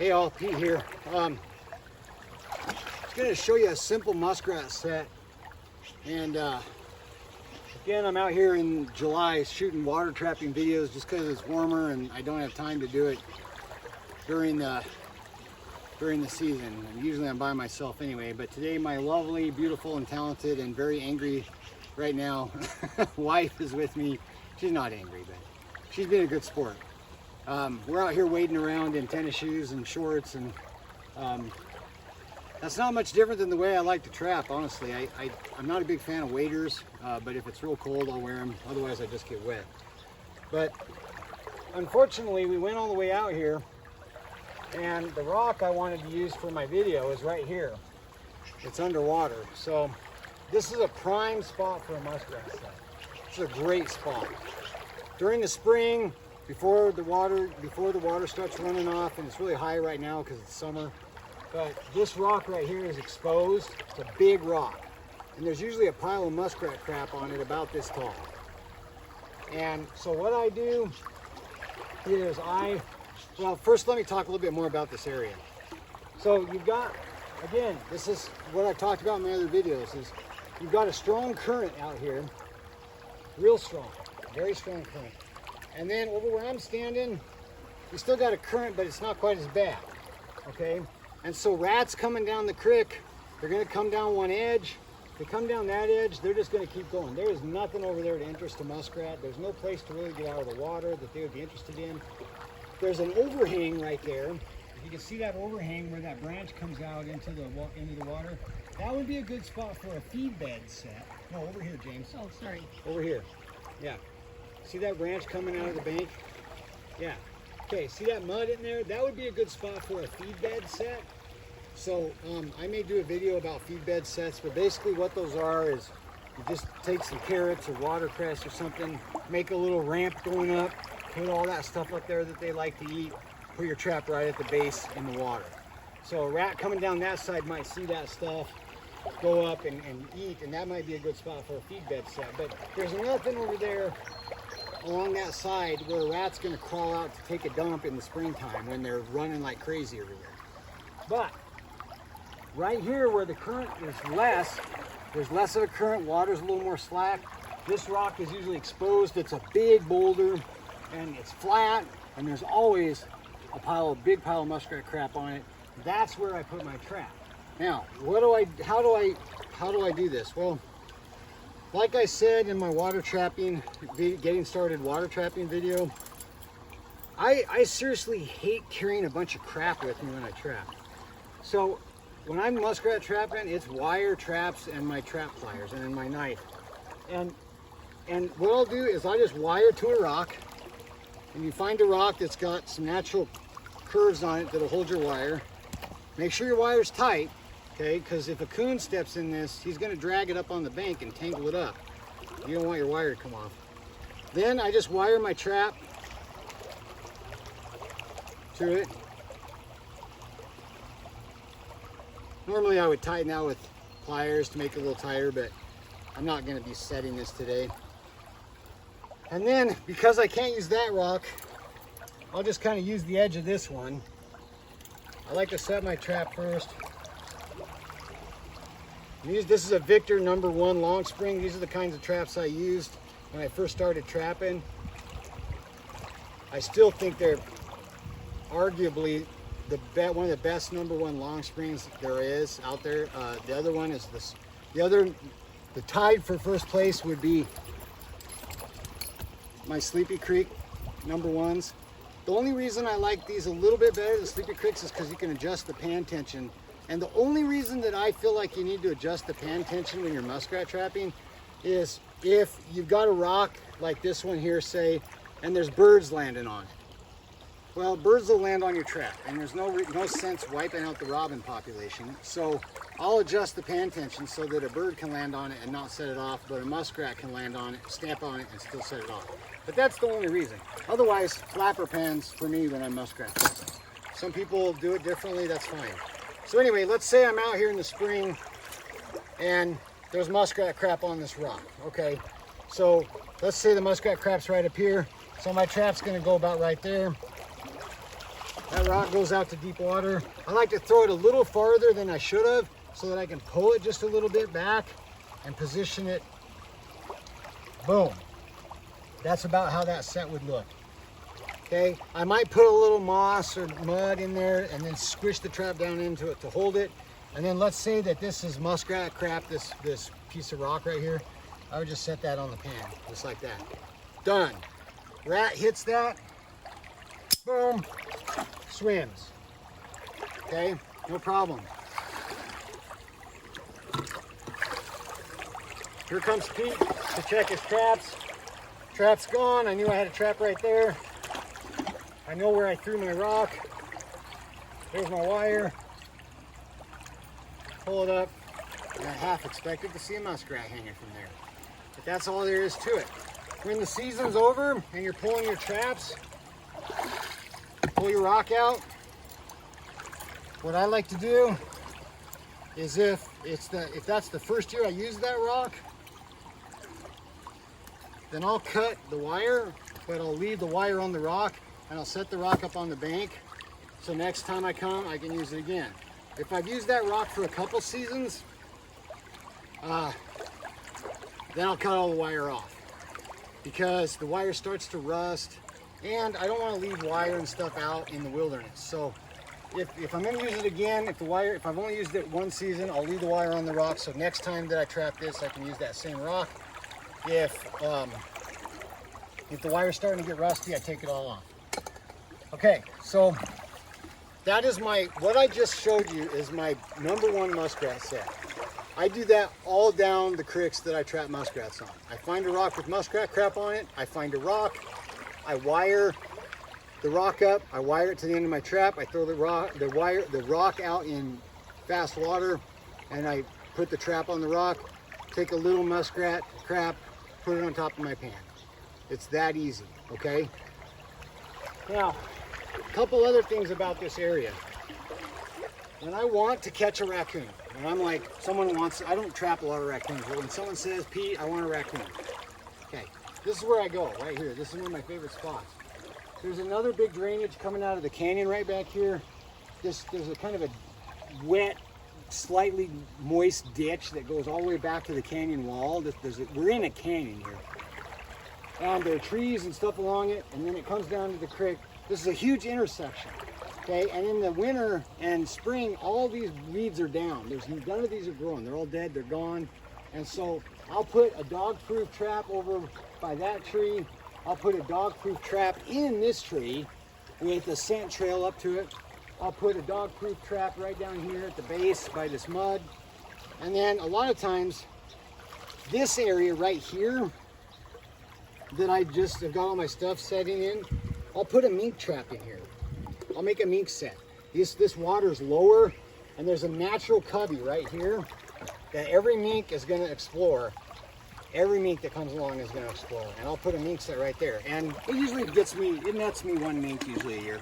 Hey all, Pete here. I'm going to show you a simple muskrat set. And again, I'm out here in July shooting water trapping videos just because it's warmer and I don't have time to do it during the season. And usually I'm by myself anyway, but today my lovely, beautiful, and talented and very angry right now wife is with me. She's not angry, but she's been a good sport. We're out here wading around in tennis shoes and shorts, and that's not much different than the way I like to trap, honestly. I'm not a big fan of waders, but if it's real cold, I'll wear them. Otherwise, I just get wet. But unfortunately, we went all the way out here, and the rock I wanted to use for my video is right here. It's underwater. So this is a prime spot for a muskrat set. It's a great spot. During the spring, before the water starts running off, and it's really high right now because it's summer, but this rock right here is exposed. It's a big rock, and there's usually a pile of muskrat crap on it about this tall. And so what I do is well, first let me talk a little bit more about this area. So you've got, again, this is what I talked about in my other videos, is you've got a strong current out here, real strong, very strong current. And then over where I'm standing, you still got a current, but it's not quite as bad, okay? And so rats coming down the creek, they're gonna come down one edge. They come down that edge, they're just gonna keep going. There is nothing over there to interest a muskrat. There's no place to really get out of the water that they would be interested in. There's an overhang right there. If you can see that overhang where that branch comes out into the water, that would be a good spot for a feed bed set. No, over here, James. Oh, sorry. Over here, yeah. See that branch coming out of the bank? Yeah. Okay, see that mud in there? That would be a good spot for a feed bed set. So I may do a video about feed bed sets, but basically what those are is you just take some carrots or watercress or something, make a little ramp going up, put all that stuff up there that they like to eat, put your trap right at the base in the water. So a rat coming down that side might see that stuff, go up and eat, and that might be a good spot for a feed bed set. But there's nothing over there along that side where a rat's going to crawl out to take a dump in the springtime when they're running like crazy everywhere. But right here where the current is less, there's less of a current, water's a little more slack. This rock is usually exposed. It's a big boulder and it's flat, and there's always a big pile of muskrat crap on it. That's where I put my trap. Now, how do I do this? Well, like I said in my water trapping, getting started water trapping video, I seriously hate carrying a bunch of crap with me when I trap. So when I'm muskrat trapping, it's wire traps and my trap pliers and then my knife. And what I'll do is I just wire to a rock, and you find a rock that's got some natural curves on it that'll hold your wire. Make sure your wire's tight. Okay, because if a coon steps in this, he's going to drag it up on the bank and tangle it up. You don't want your wire to come off. Then I just wire my trap to it. Normally I would tighten out with pliers to make it a little tighter, but I'm not going to be setting this today. And then, because I can't use that rock, I'll just kind of use the edge of this one. I like to set my trap first. This is a Victor #1 long spring. These are the kinds of traps I used when I first started trapping. I still think they're arguably one of the best #1 long springs there is out there. The other one is this. The tied for first place would be my Sleepy Creek #1s. The only reason I like these a little bit better than Sleepy Creeks is because you can adjust the pan tension. And the only reason that I feel like you need to adjust the pan tension when you're muskrat trapping is if you've got a rock like this one here, say, and there's birds landing on it. Well, birds will land on your trap, and there's no sense wiping out the robin population. So I'll adjust the pan tension so that a bird can land on it and not set it off, but a muskrat can land on it, stamp on it, and still set it off. But that's the only reason. Otherwise, flapper pans for me when I'm muskrat trapping. Some people do it differently, that's fine. So anyway, let's say I'm out here in the spring and there's muskrat crap on this rock, okay? So let's say the muskrat crap's right up here. So my trap's gonna go about right there. That rock goes out to deep water. I like to throw it a little farther than I should have so that I can pull it just a little bit back and position it. Boom. That's about how that set would look. Okay, I might put a little moss or mud in there and then squish the trap down into it to hold it. And then let's say that this is muskrat crap, this piece of rock right here. I would just set that on the pan, just like that. Done. Rat hits that, boom, swims. Okay, no problem. Here comes Pete to check his traps. Trap's gone. I knew I had a trap right there. I know where I threw my rock. There's my wire. Pull it up. And I half expected to see a muskrat hanging from there. But that's all there is to it. When the season's over and you're pulling your traps, pull your rock out. What I like to do is if that's the first year I use that rock, then I'll cut the wire, but I'll leave the wire on the rock and I'll set the rock up on the bank. So next time I come, I can use it again. If I've used that rock for a couple seasons, then I'll cut all the wire off because the wire starts to rust and I don't want to leave wire and stuff out in the wilderness. So if I'm going to use it again, if I've only used it one season, I'll leave the wire on the rock. So next time that I trap this, I can use that same rock. If the wire's starting to get rusty, I take it all off. Okay, so that is what I just showed you is my #1 muskrat set. I do that all down the creeks that I trap muskrats on. I find a rock with muskrat crap on it. I find a rock. I wire the rock up. I wire it to the end of my trap. I throw the rock out in fast water, and I put the trap on the rock. Take a little muskrat crap, put it on top of my pan. It's that easy. Okay. Now, a couple other things about this area. When I want to catch a raccoon, when I'm like, I don't trap a lot of raccoons, but when someone says, Pete, I want a raccoon. Okay, this is where I go, right here. This is one of my favorite spots. There's another big drainage coming out of the canyon right back here. There's a kind of a wet, slightly moist ditch that goes all the way back to the canyon wall. We're in a canyon here. And there are trees and stuff along it, and then it comes down to the creek. This is a huge intersection. Okay, and in the winter and spring, all these weeds are down. None of these are growing. They're all dead, they're gone. And so I'll put a dog-proof trap over by that tree. I'll put a dog-proof trap in this tree with a scent trail up to it. I'll put a dog-proof trap right down here at the base by this mud. And then a lot of times, this area right here that I just have got all my stuff setting in, I'll put a mink trap in here. I'll make a mink set. This water's lower, and there's a natural cubby right here that every mink is going to explore. Every mink that comes along is going to explore, and I'll put a mink set right there. And it usually it nets me one mink usually a year.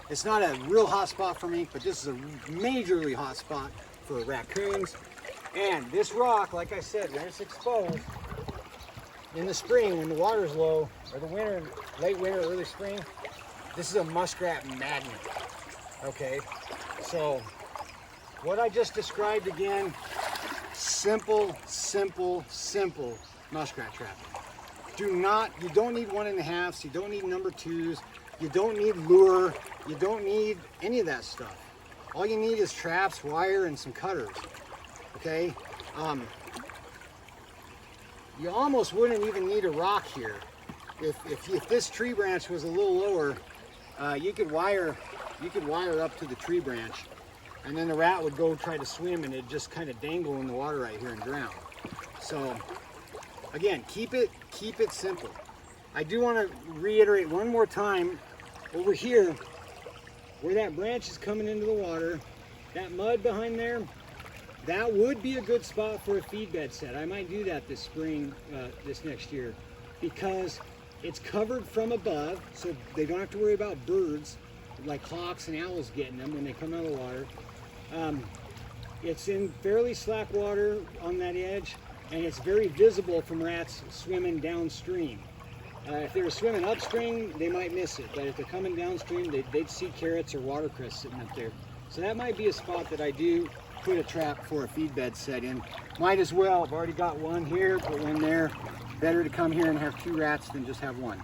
It's not a real hot spot for mink, but this is a majorly hot spot for raccoons. And this rock, like I said, when it's exposed in the spring when the water's low, or the winter, late winter, early spring, this is a muskrat magnet. Okay, so what I just described again, simple muskrat trapping. You don't need 1.5s, you don't need number 2s, you don't need lure, you don't need any of that stuff. All you need is traps, wire, and some cutters. Okay, you almost wouldn't even need a rock here. If this tree branch was a little lower, you could wire up to the tree branch, and then the rat would go try to swim and it'd just kind of dangle in the water right here and drown. So again, keep it simple. I do want to reiterate one more time, over here where that branch is coming into the water, that mud behind there, that would be a good spot for a feed bed set. I might do that this spring, this next year, because it's covered from above, so they don't have to worry about birds like hawks and owls getting them when they come out of the water. It's in fairly slack water on that edge, and it's very visible from rats swimming downstream. If they were swimming upstream, they might miss it, but if they're coming downstream, they'd see carrots or watercress sitting up there. So that might be a spot that I do put a trap for a feed bed set in. Might as well. I've already got one here, put one there. Better to come here and have 2 rats than just have one.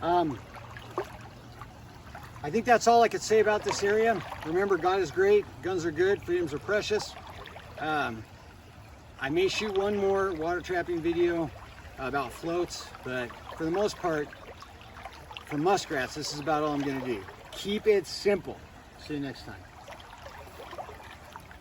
I think that's all I could say about this area. Remember, God is great, guns are good, freedoms are precious. I may shoot one more water trapping video about floats, but for the most part, for muskrats, this is about all I'm gonna do. Keep it simple. See you next time.